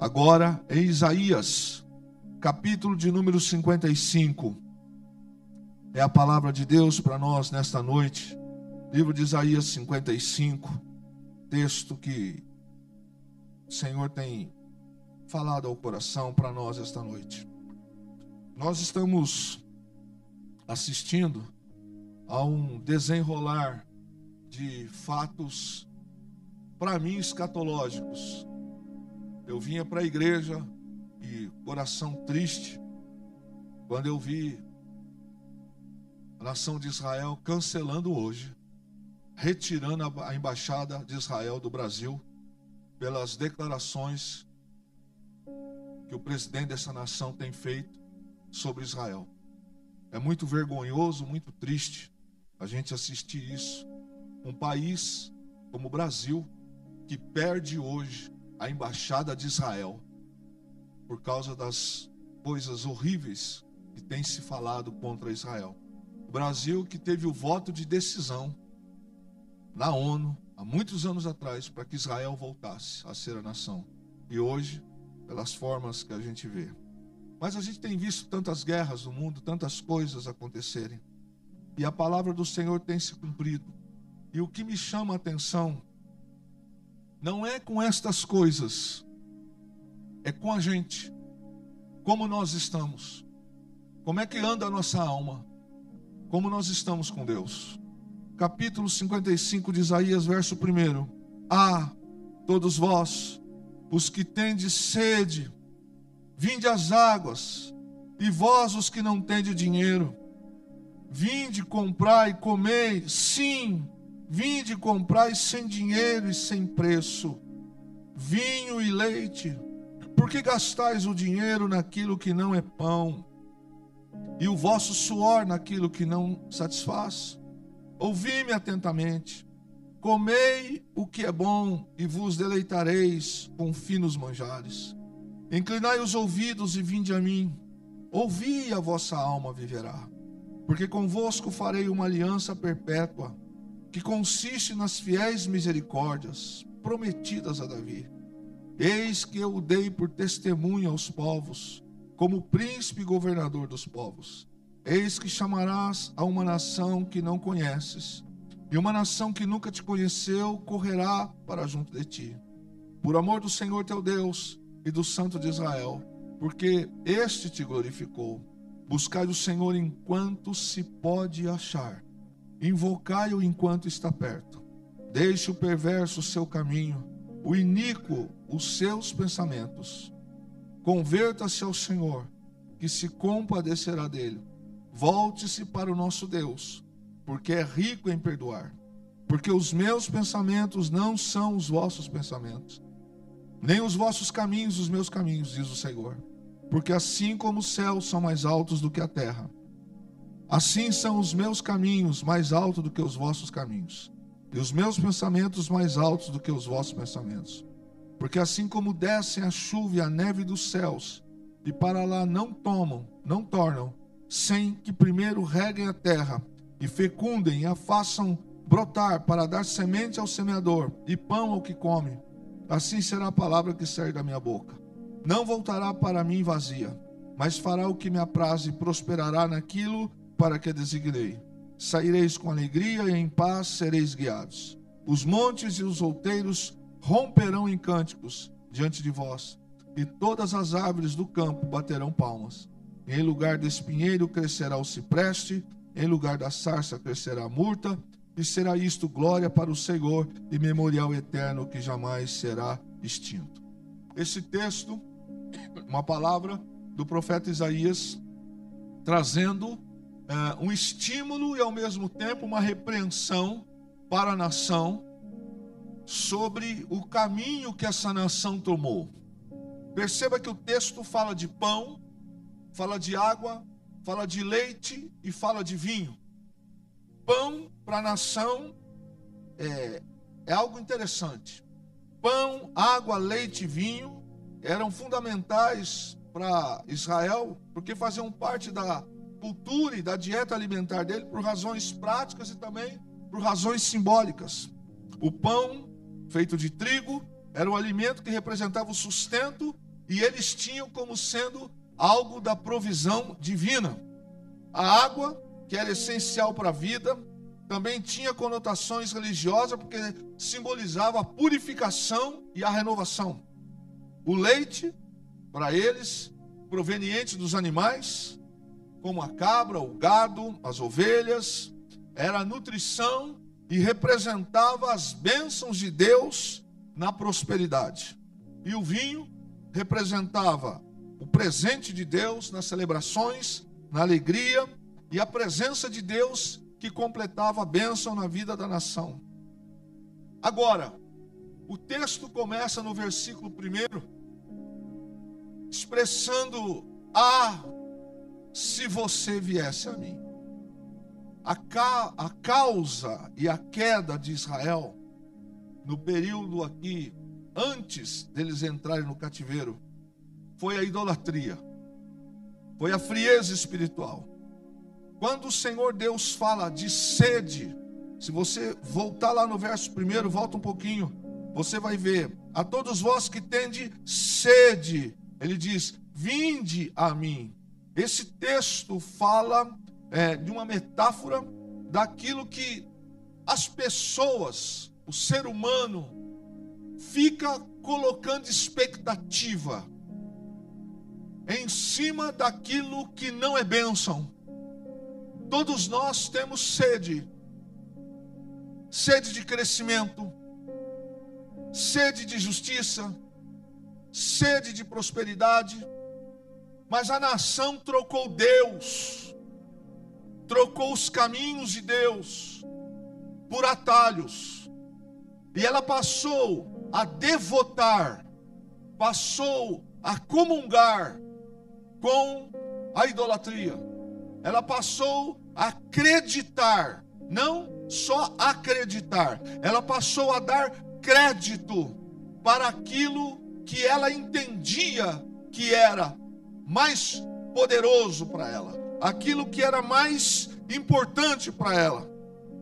Agora em Isaías, capítulo de número 55. É a palavra de Deus para nós nesta noite. Livro de Isaías 55. Texto que o Senhor tem falado ao coração para nós esta noite. Nós estamos assistindo a um desenrolar de fatos, para mim, escatológicos. Eu vinha para a igreja e coração triste quando eu vi a nação de Israel cancelando hoje, retirando a embaixada de Israel do Brasil pelas declarações que o presidente dessa nação tem feito sobre Israel. É muito vergonhoso, muito triste a gente assistir isso. Um país como o Brasil que perde hoje a embaixada de Israel por causa das coisas horríveis que tem se falado contra Israel. O Brasil que teve o voto de decisão na ONU há muitos anos atrás para que Israel voltasse a ser a nação. E hoje, pelas formas que a gente vê. Mas a gente tem visto tantas guerras no mundo, tantas coisas acontecerem. E a palavra do Senhor tem se cumprido. E o que me chama a atenção não é com estas coisas, é com a gente. Como nós estamos. Como é que anda a nossa alma. Como nós estamos com Deus. Capítulo 55 de Isaías, verso 1. Ah, todos vós, os que tendes sede, vinde às águas, e vós os que não tendes dinheiro, vinde comprai e comei, sim, vinde comprai sem dinheiro e sem preço, vinho e leite, porque gastais o dinheiro naquilo que não é pão, e o vosso suor naquilo que não satisfaz? Ouvi-me atentamente, comei o que é bom e vos deleitareis com finos manjares. Inclinai os ouvidos e vinde a mim, ouvi e a vossa alma viverá. Porque convosco farei uma aliança perpétua, que consiste nas fiéis misericórdias prometidas a Davi. Eis que eu o dei por testemunha aos povos, como príncipe e governador dos povos. Eis que chamarás a uma nação que não conheces, e uma nação que nunca te conheceu correrá para junto de ti. Por amor do Senhor teu Deus e do Santo de Israel, porque este te glorificou. Buscai o Senhor enquanto se pode achar, invocai-o enquanto está perto. Deixe o perverso o seu caminho, o iníquo os seus pensamentos. Converta-se ao Senhor, que se compadecerá dele. Volte-se para o nosso Deus, porque é rico em perdoar. Porque os meus pensamentos não são os vossos pensamentos, nem os vossos caminhos os meus caminhos, diz o Senhor. Porque assim como os céus são mais altos do que a terra, assim são os meus caminhos mais altos do que os vossos caminhos, e os meus pensamentos mais altos do que os vossos pensamentos. Porque assim como descem a chuva e a neve dos céus, e para lá não tornam, sem que primeiro reguem a terra, e fecundem e a façam brotar, para dar semente ao semeador, e pão ao que come, assim será a palavra que sair da minha boca. Não voltará para mim vazia, mas fará o que me apraz e prosperará naquilo para que designei. Saireis com alegria e em paz sereis guiados. Os montes e os outeiros romperão em cânticos diante de vós, e todas as árvores do campo baterão palmas. E em lugar do espinheiro crescerá o cipreste, em lugar da sarça crescerá a murta, e será isto glória para o Senhor e memorial eterno que jamais será extinto. Esse texto, uma palavra do profeta Isaías, trazendo um estímulo e ao mesmo tempo uma repreensão para a nação sobre o caminho que essa nação tomou. Perceba que o texto fala de pão, fala de água, fala de leite e fala de vinho. Pão para a nação é algo interessante. Pão, água, leite e vinho eram fundamentais para Israel, porque faziam parte da cultura e da dieta alimentar dele por razões práticas e também por razões simbólicas. O pão feito de trigo era o alimento que representava o sustento e eles tinham como sendo algo da provisão divina. A água, que era essencial para a vida, também tinha conotações religiosas, porque simbolizava a purificação e a renovação. O leite, para eles, proveniente dos animais, como a cabra, o gado, as ovelhas, era a nutrição e representava as bênçãos de Deus na prosperidade. E o vinho representava o presente de Deus nas celebrações, na alegria, e a presença de Deus que completava a bênção na vida da nação. Agora, o texto começa no versículo 1, expressando: se você viesse a mim. A causa e a queda de Israel, no período aqui, antes deles entrarem no cativeiro, foi a idolatria, foi a frieza espiritual. Quando o Senhor Deus fala de sede, se você voltar lá no verso 1, volta um pouquinho, você vai ver: a todos vós que tendes sede, ele diz: vinde a mim. Esse texto fala de uma metáfora daquilo que as pessoas, o ser humano, fica colocando expectativa em cima daquilo que não é bênção. Todos nós temos sede de crescimento, sede de justiça, sede de prosperidade, mas a nação trocou Deus, trocou os caminhos de Deus por atalhos, e ela passou a devotar, passou a comungar com a idolatria. Ela passou a acreditar, não só acreditar, ela passou a dar crédito para aquilo que ela entendia que era mais poderoso para ela, aquilo que era mais importante para ela.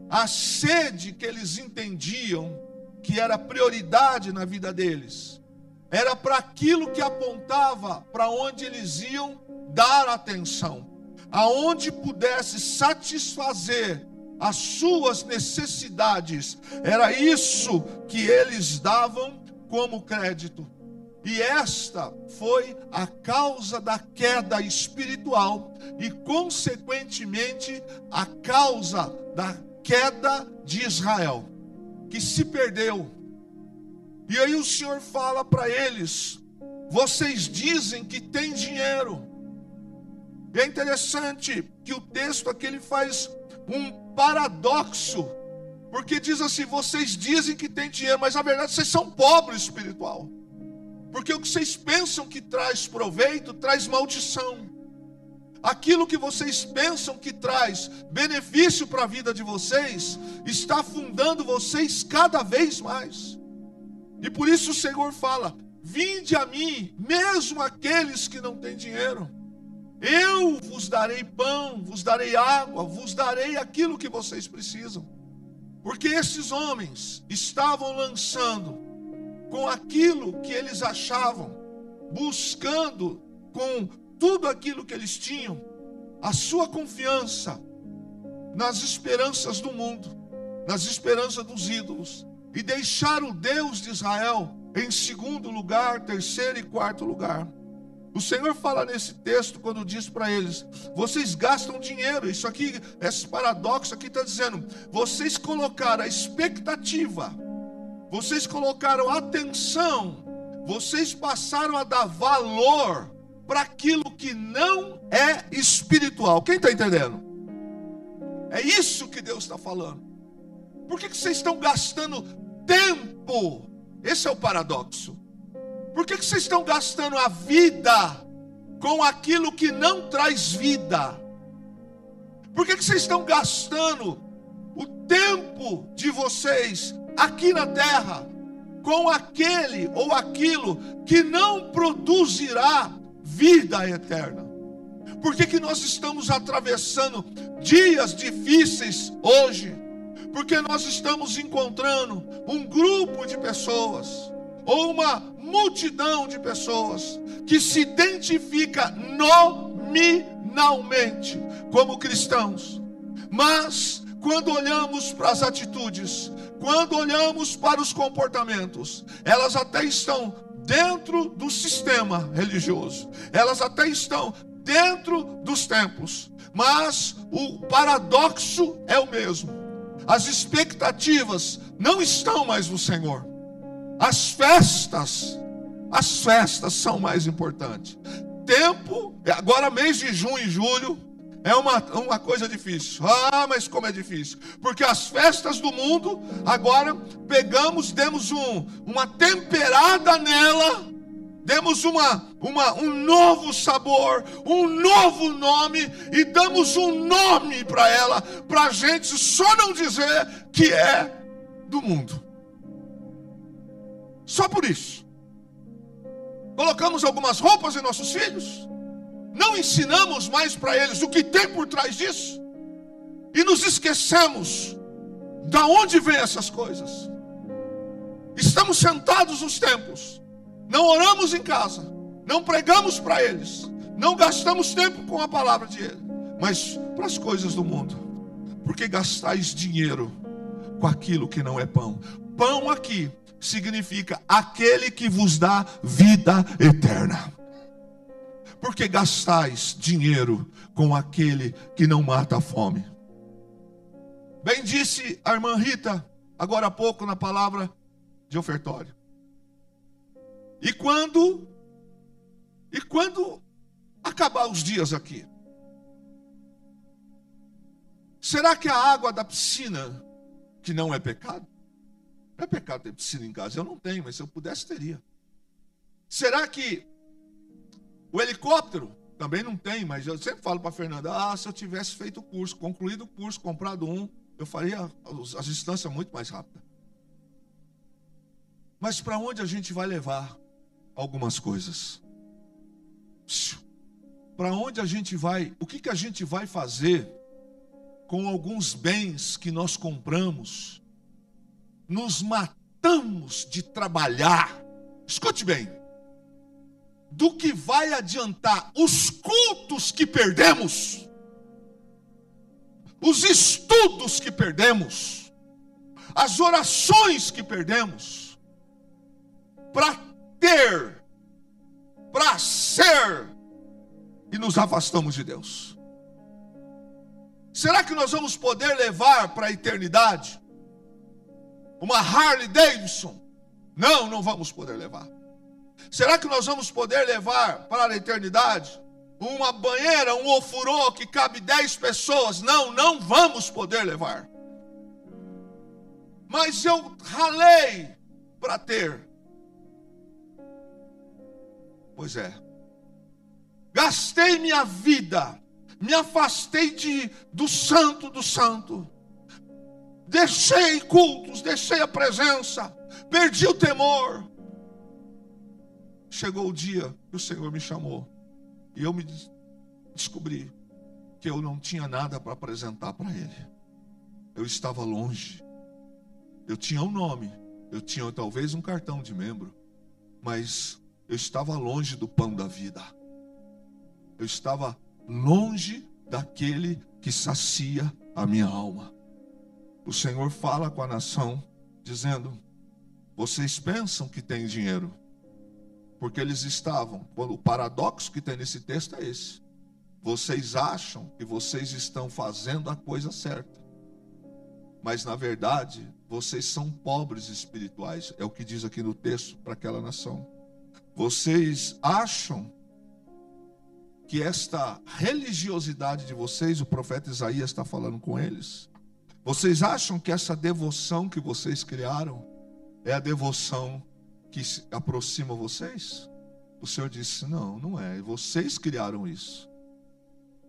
A sede que eles entendiam que era prioridade na vida deles, era para aquilo que apontava para onde eles iam dar atenção, aonde pudesse satisfazer as suas necessidades. Era isso que eles davam como crédito. E esta foi a causa da queda espiritual e, consequentemente, a causa da queda de Israel, que se perdeu. E aí o Senhor fala para eles: vocês dizem que tem dinheiro. E é interessante que o texto aqui ele faz um paradoxo, porque diz assim: vocês dizem que tem dinheiro, mas na verdade vocês são pobres espiritual. Porque o que vocês pensam que traz proveito, traz maldição. Aquilo que vocês pensam que traz benefício para a vida de vocês, está afundando vocês cada vez mais. E por isso o Senhor fala: vinde a mim, mesmo aqueles que não têm dinheiro. Eu vos darei pão, vos darei água, vos darei aquilo que vocês precisam. Porque esses homens estavam lançando com aquilo que eles achavam, buscando com tudo aquilo que eles tinham, a sua confiança nas esperanças do mundo, nas esperanças dos ídolos, e deixaram o Deus de Israel em segundo lugar, terceiro e quarto lugar. O Senhor fala nesse texto quando diz para eles: vocês gastam dinheiro. Isso aqui, esse paradoxo aqui está dizendo: vocês colocaram a expectativa, vocês colocaram atenção, vocês passaram a dar valor para aquilo que não é espiritual. Quem está entendendo? É isso que Deus está falando. Por que vocês estão gastando tempo? Esse é o paradoxo. Por que vocês estão gastando a vida com aquilo que não traz vida? Por que vocês estão gastando o tempo de vocês aqui na terra com aquele ou aquilo que não produzirá vida eterna? Por que nós estamos atravessando dias difíceis hoje? Porque nós estamos encontrando um grupo de pessoas, ou uma multidão de pessoas, que se identifica nominalmente como cristãos, mas quando olhamos para as atitudes, quando olhamos para os comportamentos, elas até estão dentro do sistema religioso, elas até estão dentro dos templos, mas o paradoxo é o mesmo. As expectativas não estão mais no Senhor. As festas são mais importantes. Tempo, agora mês de junho e julho, é uma coisa difícil. Ah, mas como é difícil. Porque as festas do mundo, agora demos uma temperada nela, demos um novo sabor, um novo nome, e damos um nome para ela, para a gente só não dizer que é do mundo. Só por isso. Colocamos algumas roupas em nossos filhos, não ensinamos mais para eles o que tem por trás disso, e nos esquecemos da onde vêm essas coisas. Estamos sentados nos templos, não oramos em casa, não pregamos para eles, não gastamos tempo com a palavra de ele, mas para as coisas do mundo. Porque gastais dinheiro com aquilo que não é pão. Pão aqui significa aquele que vos dá vida eterna. Porque gastais dinheiro com aquele que não mata a fome. Bem disse a irmã Rita agora há pouco na palavra de ofertório. E quando acabar os dias aqui, será que a água da piscina, que não é pecado? Não é pecado ter piscina em casa, eu não tenho, mas se eu pudesse teria. Será que o helicóptero, também não tem, mas eu sempre falo para a Fernanda, se eu tivesse feito o curso, concluído o curso, comprado um, eu faria as distâncias muito mais rápidas. Mas para onde a gente vai levar algumas coisas? Para onde a gente vai? O que a gente vai fazer com alguns bens que nós compramos? Nos matamos de trabalhar. Escute bem. Do que vai adiantar os cultos que perdemos, os estudos que perdemos, as orações que perdemos, para ter, para ser, e nos afastamos de Deus? Será que nós vamos poder levar para a eternidade uma Harley Davidson? Não vamos poder levar. Será que nós vamos poder levar para a eternidade uma banheira, um ofurô que cabe 10 pessoas? Não vamos poder levar. Mas eu ralei para ter. Pois é. Gastei minha vida, me afastei do santo do santo. Deixei cultos, deixei a presença, perdi o temor. Chegou o dia que o Senhor me chamou e eu me descobri que eu não tinha nada para apresentar para Ele. Eu estava longe. Eu tinha um nome, eu tinha talvez um cartão de membro, mas eu estava longe do pão da vida. Eu estava longe daquele que sacia a minha alma. O Senhor fala com a nação dizendo: vocês pensam que têm dinheiro, porque eles estavam, o paradoxo que tem nesse texto é esse: vocês acham que vocês estão fazendo a coisa certa, mas na verdade vocês são pobres espirituais. É o que diz aqui no texto para aquela nação. Vocês acham que esta religiosidade de vocês, o profeta Isaías está falando com eles, vocês acham que essa devoção que vocês criaram é a devoção que aproxima vocês? O Senhor disse: não é. Vocês criaram isso.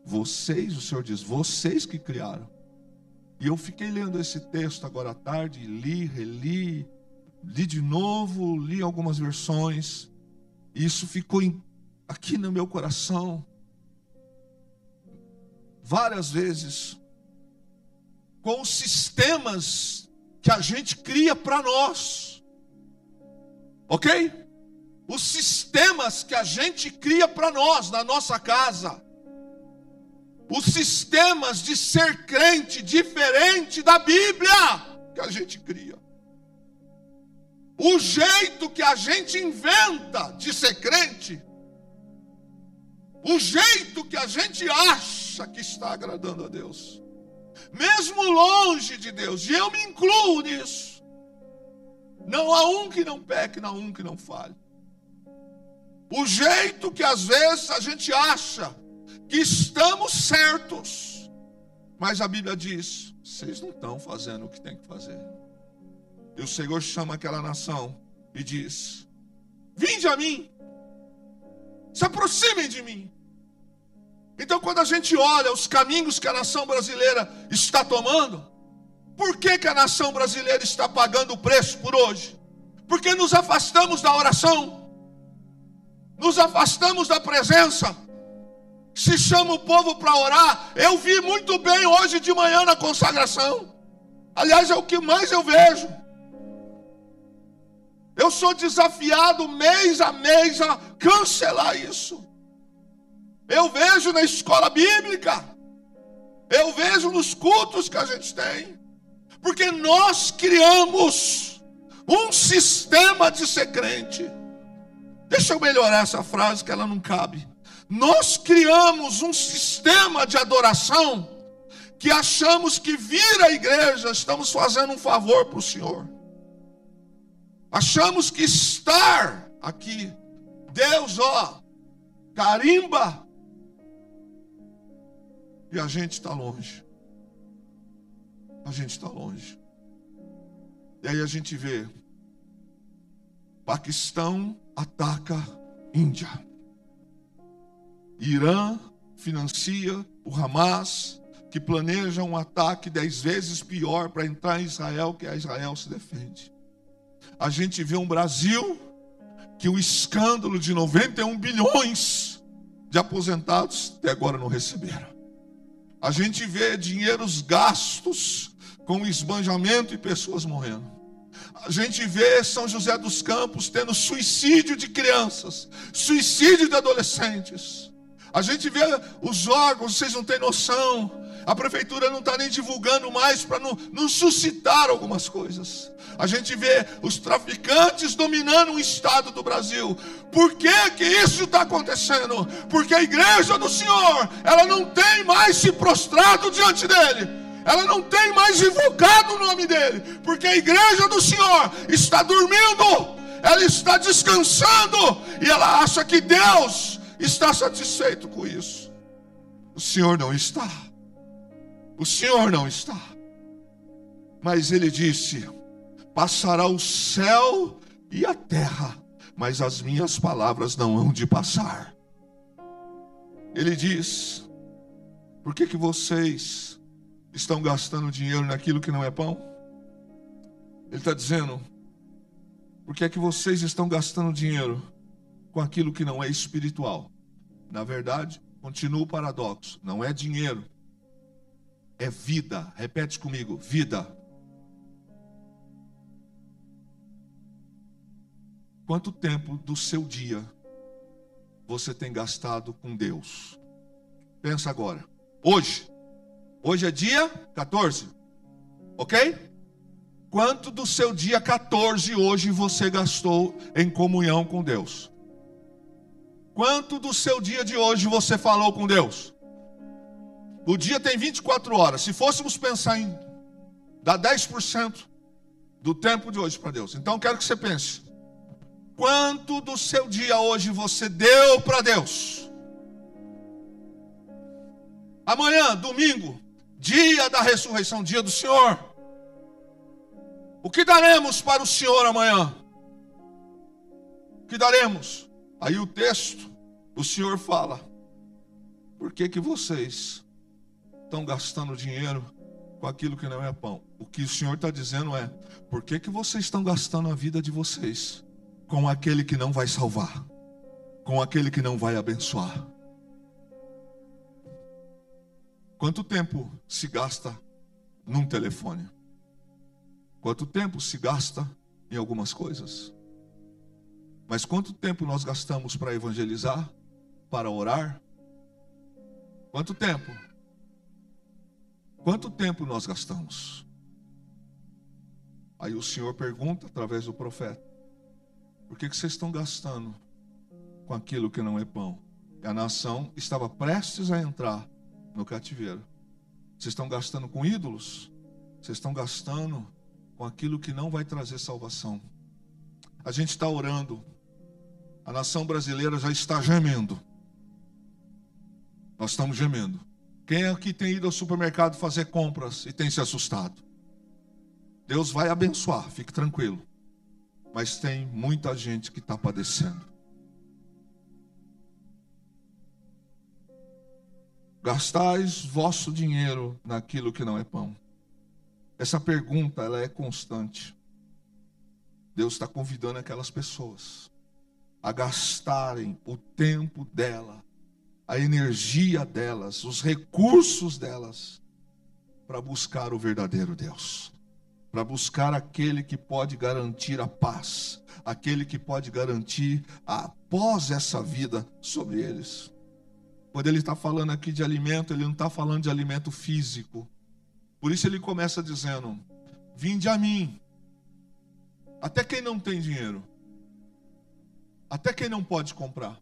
Vocês, o Senhor diz, vocês que criaram. E eu fiquei lendo esse texto agora à tarde, li, reli, li de novo, li algumas versões. E isso ficou aqui no meu coração várias vezes, com os sistemas que a gente cria para nós. Ok? os sistemas que a gente cria para nós, na nossa casa, os sistemas de ser crente diferente da Bíblia que a gente cria, o jeito que a gente inventa de ser crente, o jeito que a gente acha que está agradando a Deus, mesmo longe de Deus, e eu me incluo nisso. Não há um que não peque, não há um que não falhe. O jeito que às vezes a gente acha que estamos certos, mas a Bíblia diz: vocês não estão fazendo o que tem que fazer. E o Senhor chama aquela nação e diz: vinde a mim, se aproximem de mim. Então, quando a gente olha os caminhos que a nação brasileira está tomando, por que a nação brasileira está pagando o preço por hoje? Porque nos afastamos da oração, nos afastamos da presença. Se chama o povo para orar. Eu vi muito bem hoje de manhã na consagração. Aliás, é o que mais eu vejo. Eu sou desafiado mês a mês a cancelar isso. Eu vejo na escola bíblica, eu vejo nos cultos que a gente tem, porque nós criamos um sistema de ser crente. Deixa eu melhorar essa frase que ela não cabe. Nós criamos um sistema de adoração que achamos que vir à igreja estamos fazendo um favor para o Senhor. Achamos que estar aqui, Deus, carimba, e a gente está longe. A gente está longe. E aí a gente vê, Paquistão ataca Índia. Irã financia o Hamas, que planeja um ataque 10 vezes pior para entrar em Israel, que a Israel se defende. A gente vê um Brasil que o escândalo de 91 bilhões de aposentados até agora não receberam. A gente vê dinheiros gastos com esbanjamento e pessoas morrendo. A gente vê São José dos Campos tendo suicídio de crianças, suicídio de adolescentes. A gente vê os órgãos, vocês não têm noção. A prefeitura não está nem divulgando mais para não suscitar algumas coisas. A gente vê os traficantes dominando o estado do Brasil. Por que que isso está acontecendo? Porque a igreja do Senhor, ela não tem mais se prostrado diante dele. Ela não tem mais invocado o nome dele. Porque a igreja do Senhor está dormindo. Ela está descansando. E ela acha que Deus está satisfeito com isso. O Senhor não está. O Senhor não está. Mas ele disse: passará o céu e a terra, mas as minhas palavras não hão de passar. Ele diz: por que vocês estão gastando dinheiro naquilo que não é pão? Ele está dizendo: por que vocês estão gastando dinheiro com aquilo que não é espiritual? Na verdade, continua o paradoxo: não é dinheiro, é vida. Repete comigo: vida. Quanto tempo do seu dia você tem gastado com Deus? Pensa agora. Hoje é dia 14, ok? Quanto do seu dia 14 hoje você gastou em comunhão com Deus? Quanto do seu dia de hoje você falou com Deus? O dia tem 24 horas. Se fôssemos pensar em dar 10% do tempo de hoje para Deus, então quero que você pense: quanto do seu dia hoje você deu para Deus? Amanhã, domingo, dia da ressurreição, dia do Senhor. O que daremos para o Senhor amanhã? O que daremos? Aí o texto, o Senhor fala: por que vocês estão gastando dinheiro com aquilo que não é pão? O que o Senhor está dizendo é: por que vocês estão gastando a vida de vocês com aquele que não vai salvar, com aquele que não vai abençoar? Quanto tempo se gasta num telefone? Quanto tempo se gasta em algumas coisas? Mas quanto tempo nós gastamos para evangelizar? Para orar? Quanto tempo? Quanto tempo nós gastamos? Aí o Senhor pergunta através do profeta: por que vocês estão gastando com aquilo que não é pão? E a nação estava prestes a entrar no cativeiro. Vocês estão gastando com ídolos? Vocês estão gastando com aquilo que não vai trazer salvação. A gente está orando. A nação brasileira já está gemendo. Nós estamos gemendo. Quem aqui tem ido ao supermercado fazer compras e tem se assustado? Deus vai abençoar, fique tranquilo. Mas tem muita gente que está padecendo. Gastais vosso dinheiro naquilo que não é pão. Essa pergunta, ela é constante. Deus está convidando aquelas pessoas a gastarem o tempo dela, a energia delas, os recursos delas, para buscar o verdadeiro Deus. Para buscar aquele que pode garantir a paz, aquele que pode garantir após essa vida sobre eles. Quando ele está falando aqui de alimento, ele não está falando de alimento físico. Por isso ele começa dizendo: vinde a mim. Até quem não tem dinheiro, até quem não pode comprar.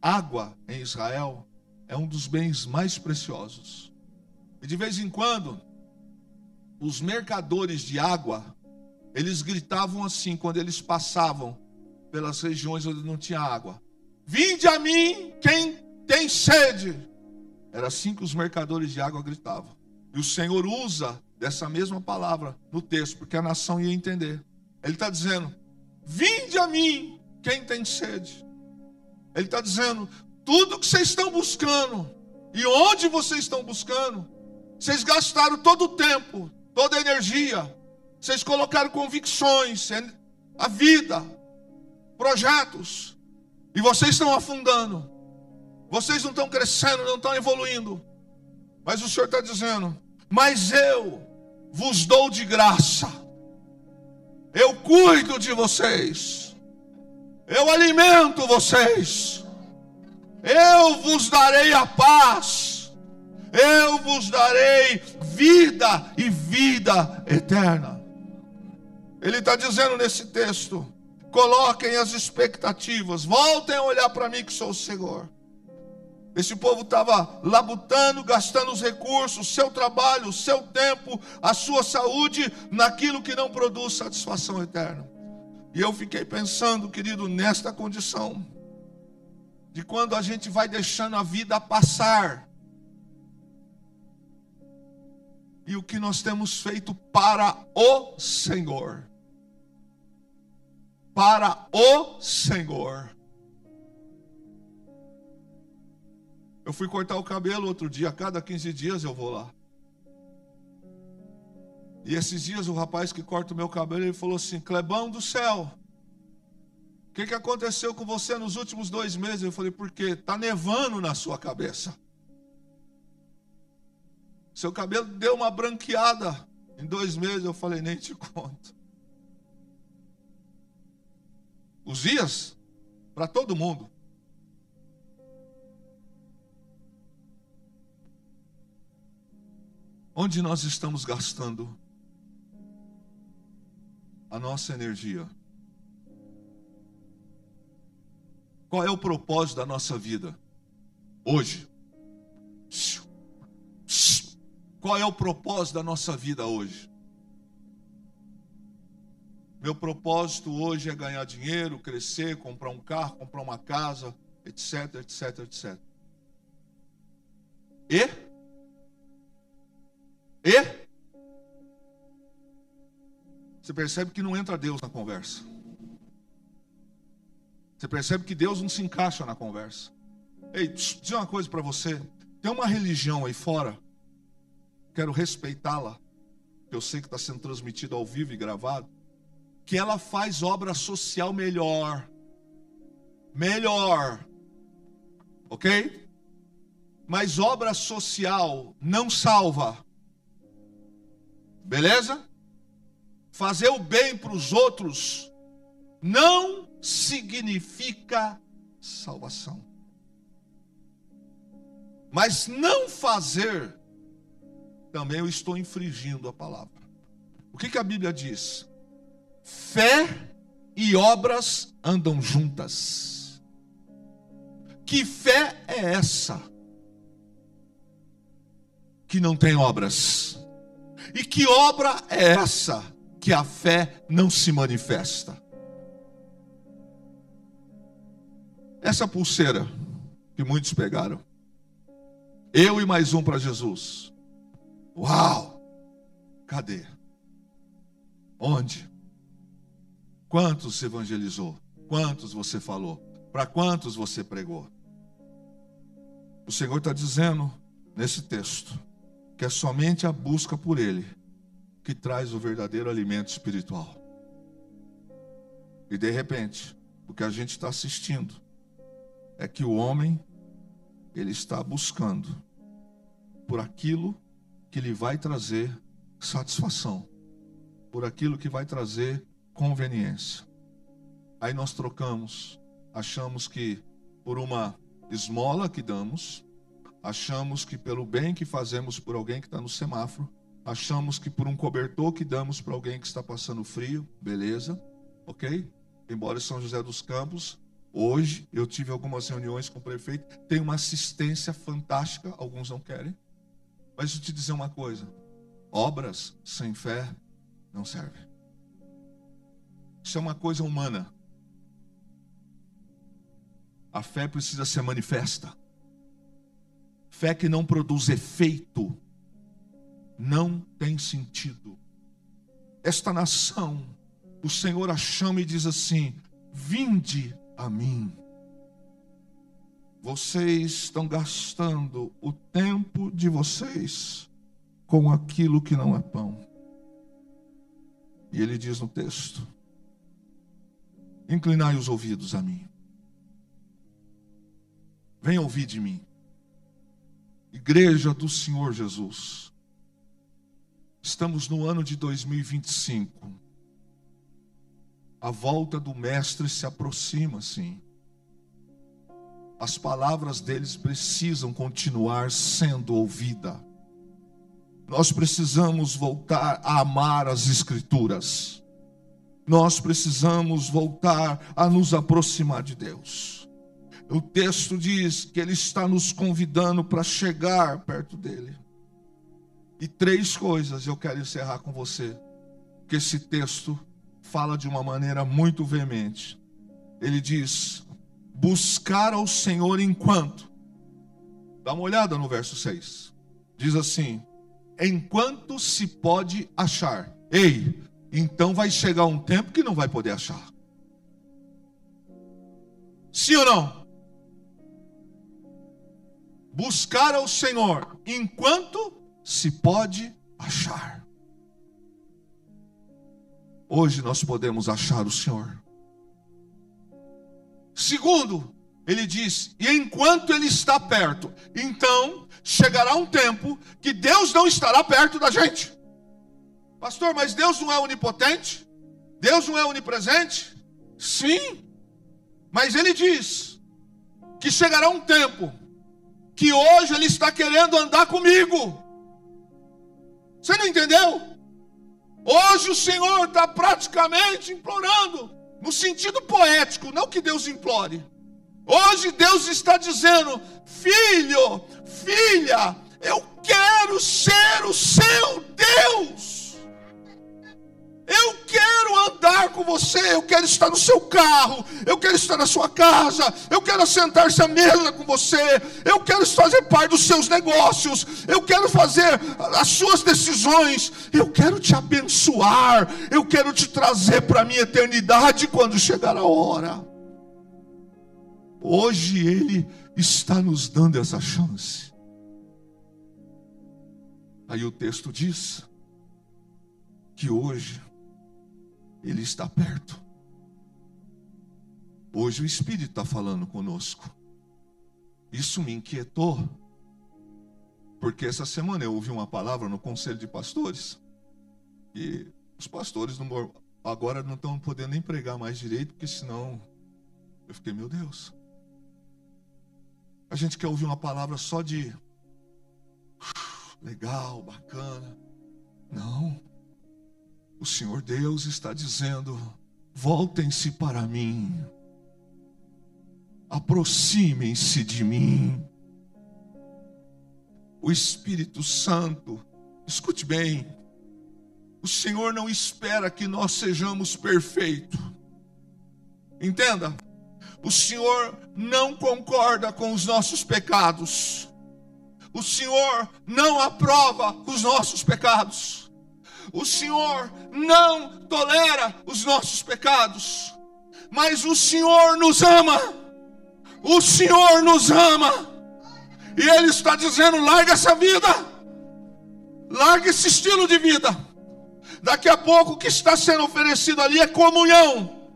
Água em Israel é um dos bens mais preciosos. E de vez em quando, os mercadores de água, eles gritavam assim quando eles passavam pelas regiões onde não tinha água: vinde a mim quem tem sede. Era assim que os mercadores de água gritavam. E o Senhor usa dessa mesma palavra no texto, porque a nação ia entender. Ele está dizendo: vinde a mim quem tem sede. Ele está dizendo: tudo que vocês estão buscando, e onde vocês estão buscando, vocês gastaram todo o tempo, toda a energia, vocês colocaram convicções, a vida, projetos, e vocês estão afundando. Vocês não estão crescendo, não estão evoluindo. Mas o Senhor está dizendo: mas eu vos dou de graça. Eu cuido de vocês. Eu alimento vocês. Eu vos darei a paz. Eu vos darei vida e vida eterna. Ele está dizendo nesse texto: coloquem as expectativas. Voltem a olhar para mim que sou o Senhor. Esse povo estava labutando, gastando os recursos, o seu trabalho, o seu tempo, a sua saúde, naquilo que não produz satisfação eterna. E eu fiquei pensando, querido, nesta condição, de quando a gente vai deixando a vida passar, e o que nós temos feito para o Senhor. Para o Senhor. Eu fui cortar o cabelo outro dia, a cada 15 dias eu vou lá. E esses dias o rapaz que corta o meu cabelo, ele falou assim: Clebão do céu, o que aconteceu com você nos últimos 2 meses? Eu falei: porque está nevando na sua cabeça. Seu cabelo deu uma branqueada em 2 meses. Eu falei: nem te conto. Os dias, para todo mundo. Onde nós estamos gastando a nossa energia? Qual é o propósito da nossa vida hoje? Qual é o propósito da nossa vida hoje? Meu propósito hoje é ganhar dinheiro, crescer, comprar um carro, comprar uma casa, etc, etc, etc. E você percebe que não entra Deus na conversa. Você percebe que Deus não se encaixa na conversa. Ei, deixa eu dizer uma coisa para você. Tem uma religião aí fora, quero respeitá-la, que eu sei que está sendo transmitido ao vivo e gravado, que ela faz obra social melhor. Ok? Mas obra social não salva. Beleza? Fazer o bem para os outros não significa salvação. Mas não fazer, também eu estou infringindo a palavra. O que a Bíblia diz? Fé e obras andam juntas. Que fé é essa que não tem obras? E que obra é essa que a fé não se manifesta? Essa pulseira que muitos pegaram, eu e mais um para Jesus. Uau! Cadê? Onde? Quantos evangelizou? Quantos você falou? Para quantos você pregou? O Senhor está dizendo nesse texto que é somente a busca por Ele que traz o verdadeiro alimento espiritual. E de repente, o que a gente está assistindo é que o homem, ele está buscando por aquilo que lhe vai trazer satisfação, por aquilo que vai trazer conveniência. Aí nós trocamos, achamos que por uma esmola que damos, achamos que pelo bem que fazemos por alguém que está no semáforo, achamos que por um cobertor que damos para alguém que está passando frio, beleza, ok? Embora em São José dos Campos, hoje eu tive algumas reuniões com o prefeito, tem uma assistência fantástica, alguns não querem, mas deixa eu te dizer uma coisa, obras sem fé não servem. Isso é uma coisa humana. A fé precisa ser manifesta. Fé que não produz efeito não tem sentido. Esta nação, o Senhor a chama e diz assim: vinde a mim. Vocês estão gastando o tempo de vocês com aquilo que não é pão. E ele diz no texto: inclinai os ouvidos a mim. Venha ouvir de mim. Igreja do Senhor Jesus. Estamos no ano de 2025. A volta do Mestre se aproxima, sim. As palavras deles precisam continuar sendo ouvidas. Nós precisamos voltar a amar as Escrituras. Nós precisamos voltar a nos aproximar de Deus. O texto diz que Ele está nos convidando para chegar perto dEle. E 3 coisas eu quero encerrar com você, que esse texto fala de uma maneira muito veemente. Ele diz: buscar ao Senhor enquanto. Dá uma olhada no verso 6. Diz assim: enquanto se pode achar. Ei, então vai chegar um tempo que não vai poder achar. Sim ou não? Buscar ao Senhor enquanto se pode achar. Hoje nós podemos achar o Senhor. Segundo, ele diz: e enquanto Ele está perto. Então chegará um tempo que Deus não estará perto da gente. Pastor, mas Deus não é onipotente? Deus não é onipresente? Sim, mas Ele diz que chegará um tempo que hoje Ele está querendo andar comigo. Você não entendeu? Hoje o Senhor está praticamente implorando, no sentido poético, não que Deus implore. Hoje Deus está dizendo: filho, filha, eu quero ser o seu Deus. Eu quero andar com você, eu quero estar no seu carro, eu quero estar na sua casa, eu quero sentar-se à mesa com você, eu quero fazer parte dos seus negócios, eu quero fazer as suas decisões, eu quero te abençoar, eu quero te trazer para a minha eternidade quando chegar a hora. Hoje Ele está nos dando essa chance. Aí o texto diz que hoje Ele está perto. Hoje o Espírito está falando conosco. Isso me inquietou, porque essa semana eu ouvi uma palavra no Conselho de Pastores, e os pastores, Agora não estão podendo nem pregar mais direito, porque senão eu fiquei, meu Deus. A gente quer ouvir uma palavra só de legal, bacana. Não. O Senhor Deus está dizendo: voltem-se para mim. Aproximem-se de mim. O Espírito Santo, escute bem, o Senhor não espera que nós sejamos perfeitos. Entenda, o Senhor não concorda com os nossos pecados. O Senhor não aprova os nossos pecados. O Senhor não tolera os nossos pecados. Mas o Senhor nos ama. O Senhor nos ama. E Ele está dizendo: larga essa vida. Larga esse estilo de vida. Daqui a pouco o que está sendo oferecido ali é comunhão.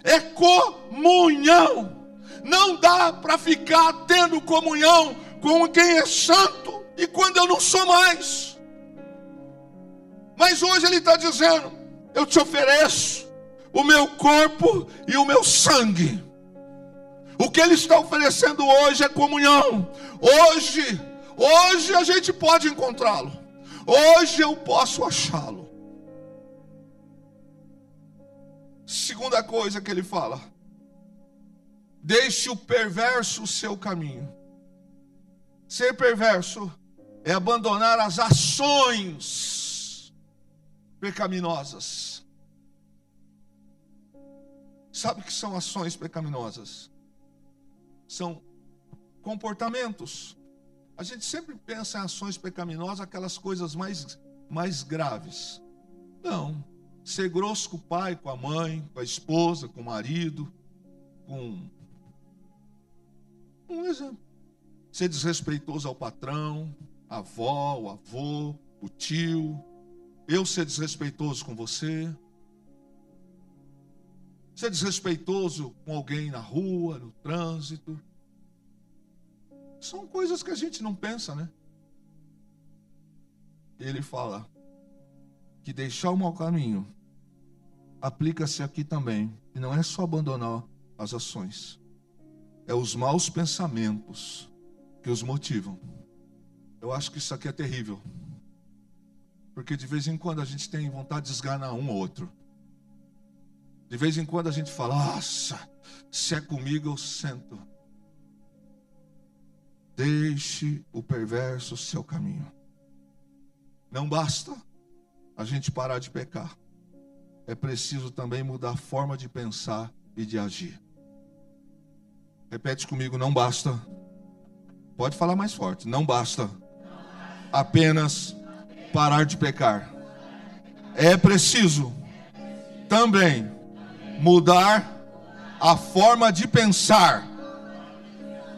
É comunhão. Não dá para ficar tendo comunhão com quem é santo e quando eu não sou mais. Mas hoje Ele está dizendo: eu te ofereço o meu corpo e o meu sangue. O que Ele está oferecendo hoje é comunhão. Hoje a gente pode encontrá-lo. Hoje eu posso achá-lo. Segunda coisa que Ele fala: deixe o perverso o seu caminho. Ser perverso é abandonar as ações pecaminosas. Sabe o que são ações pecaminosas? São comportamentos. A gente sempre pensa em ações pecaminosas, aquelas coisas mais graves. Não. Ser grosso com o pai, com a mãe, com a esposa, com o marido, com um exemplo. Ser desrespeitoso ao patrão, a avó, o avô, o tio. Eu ser desrespeitoso com você. Ser desrespeitoso com alguém na rua, no trânsito. São coisas que a gente não pensa, né? Ele fala que deixar o mau caminho aplica-se aqui também. E não é só abandonar as ações. É os maus pensamentos que os motivam. Eu acho que isso aqui é terrível. Porque de vez em quando a gente tem vontade de esganar um ou outro. De vez em quando a gente fala: nossa, se é comigo eu sento. Deixe o perverso o seu caminho. Não basta a gente parar de pecar. É preciso também mudar a forma de pensar e de agir. Repete comigo: não basta. Pode falar mais forte. Não basta apenas parar de pecar. É preciso também mudar a forma de pensar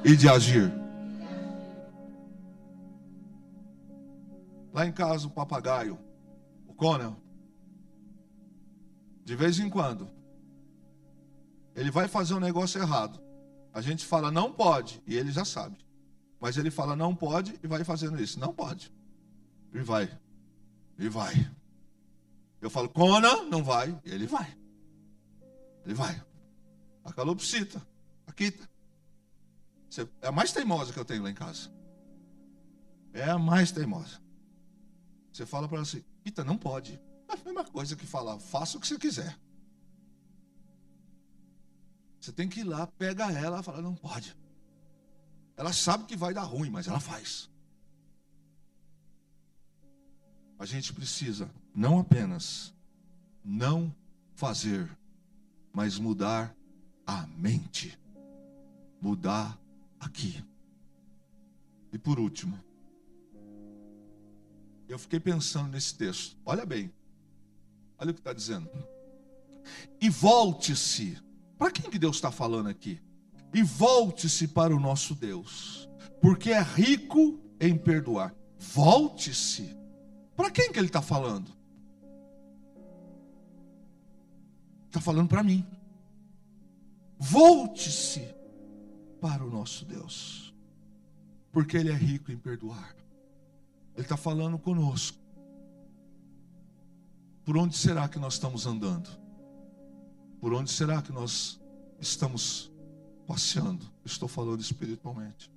e de agir. Lá em casa, o papagaio, o Conan, de vez em quando, ele vai fazer um negócio errado. A gente fala: não pode, e ele já sabe. Mas ele fala: não pode, e vai fazendo isso. Não pode. E vai. E vai. Eu falo: Conan, não vai. E ele vai. Ele vai. A calopsita, a Kita. É a mais teimosa que eu tenho lá em casa. É a mais teimosa. Você fala para ela assim: Kita, não pode. É a mesma coisa que falar: faça o que você quiser. Você tem que ir lá, pega ela e fala: não pode. Ela sabe que vai dar ruim, mas ela faz. A gente precisa não apenas não fazer, mas mudar a mente. Mudar aqui. E por último, eu fiquei pensando nesse texto. Olha bem. Olha o que está dizendo. E volte-se. Para quem que Deus está falando aqui? E volte-se para o nosso Deus, porque é rico em perdoar. Volte-se. Para quem que Ele está falando? Está falando para mim. Volte-se para o nosso Deus, porque Ele é rico em perdoar. Ele está falando conosco. Por onde será que nós estamos andando? Por onde será que nós estamos passeando? Estou falando espiritualmente.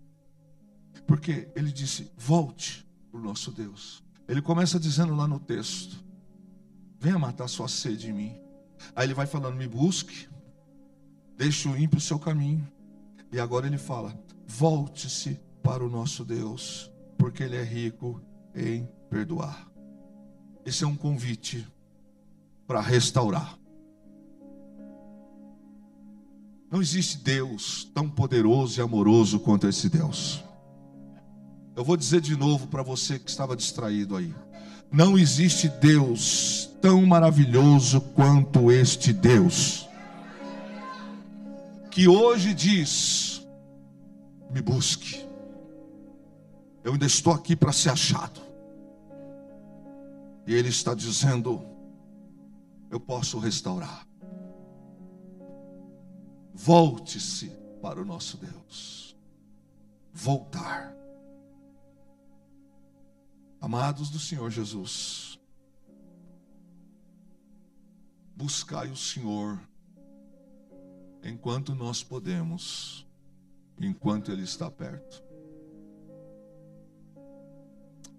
Porque ele disse, volte para o nosso Deus. Ele começa dizendo lá no texto, venha matar sua sede em mim. Aí ele vai falando, me busque, deixe o ímpio o seu caminho. E agora ele fala, volte-se para o nosso Deus, porque Ele é rico em perdoar. Esse é um convite para restaurar. Não existe Deus tão poderoso e amoroso quanto esse Deus. Eu vou dizer de novo para você que estava distraído aí. Não existe Deus tão maravilhoso quanto este Deus, que hoje diz, me busque. Eu ainda estou aqui para ser achado. E Ele está dizendo, eu posso restaurar. Volte-se para o nosso Deus. Voltar. Amados do Senhor Jesus, buscai o Senhor enquanto nós podemos, enquanto Ele está perto.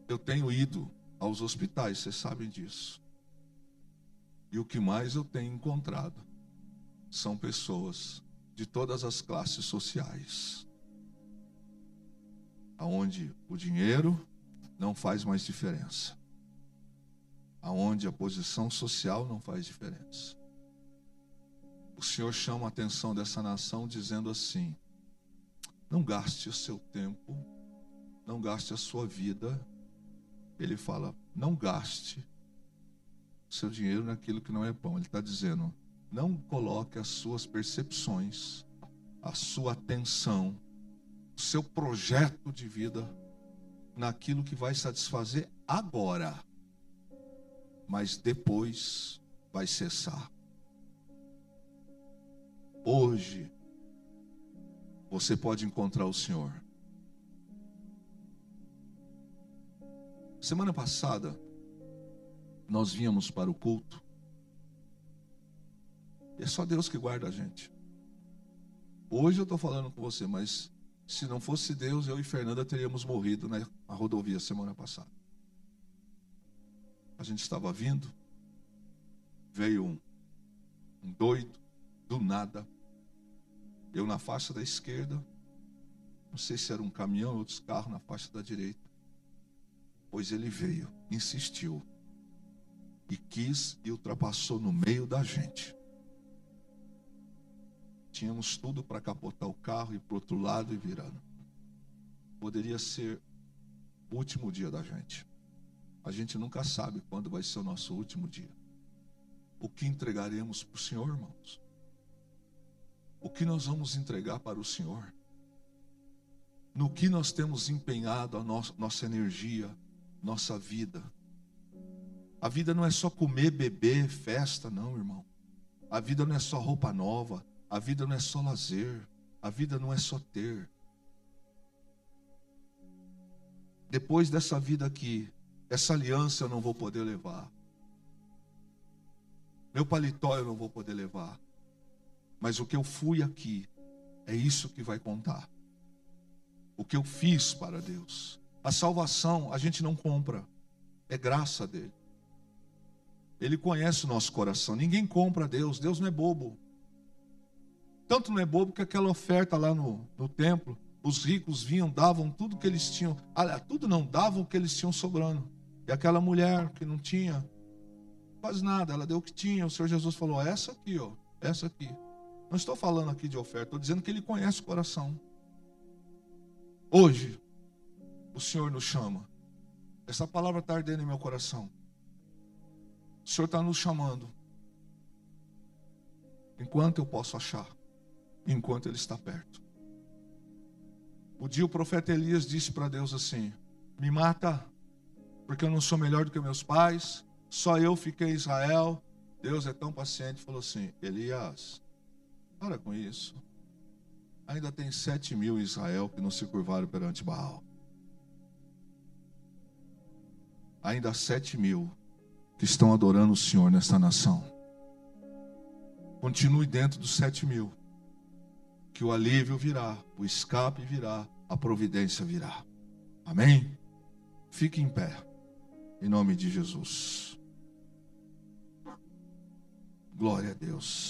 Eu tenho ido aos hospitais, vocês sabem disso. E o que mais eu tenho encontrado são pessoas de todas as classes sociais, aonde o dinheiro não faz mais diferença, aonde a posição social não faz diferença. O Senhor chama a atenção dessa nação dizendo assim, não gaste o seu tempo, não gaste a sua vida. Ele fala, não gaste o seu dinheiro naquilo que não é pão. Ele está dizendo, não coloque as suas percepções, a sua atenção, o seu projeto de vida naquilo que vai satisfazer agora, mas depois vai cessar. Hoje você pode encontrar o Senhor. Semana passada nós vínhamos para o culto. E é só Deus que guarda a gente. Hoje eu estou falando com você, mas se não fosse Deus, eu e Fernanda teríamos morrido na rodovia semana passada. A gente estava vindo, veio um doido, do nada. Eu na faixa da esquerda, não sei se era um caminhão ou outros carros na faixa da direita. Pois ele veio, insistiu e quis e ultrapassou no meio da gente. Tínhamos tudo para capotar o carro e para o outro lado e virando. Poderia ser o último dia da gente. A gente nunca sabe quando vai ser o nosso último dia. O que entregaremos para o Senhor, irmãos? O que nós vamos entregar para o Senhor? No que nós temos empenhado a nossa energia, nossa vida? A vida não é só comer, beber, festa, não, irmão. A vida não é só roupa nova. A vida não é só lazer. A vida não é só ter. Depois dessa vida aqui, essa aliança eu não vou poder levar. Meu paletó eu não vou poder levar. Mas o que eu fui aqui, é isso que vai contar. O que eu fiz para Deus. A salvação a gente não compra. É graça dele. Ele conhece o nosso coração. Ninguém compra Deus. Deus não é bobo. Tanto não é bobo que aquela oferta lá no templo, os ricos vinham, davam tudo que eles tinham. Tudo não, davam o que eles tinham sobrando. E aquela mulher que não tinha quase nada, ela deu o que tinha. O Senhor Jesus falou, essa aqui, ó, essa aqui. Não estou falando aqui de oferta, estou dizendo que Ele conhece o coração. Hoje, o Senhor nos chama. Essa palavra está ardendo em meu coração. O Senhor está nos chamando. Enquanto eu posso achar. Enquanto Ele está perto. O dia o profeta Elias disse para Deus assim, me mata, porque eu não sou melhor do que meus pais. Só eu fiquei em Israel. Deus é tão paciente, falou assim, Elias, para com isso. Ainda tem 7.000 em Israel que não se curvaram perante Baal. Ainda 7.000 que estão adorando o Senhor nesta nação. Continue dentro dos 7.000, que o alívio virá, o escape virá, a providência virá. Amém? Fique em pé, em nome de Jesus. Glória a Deus.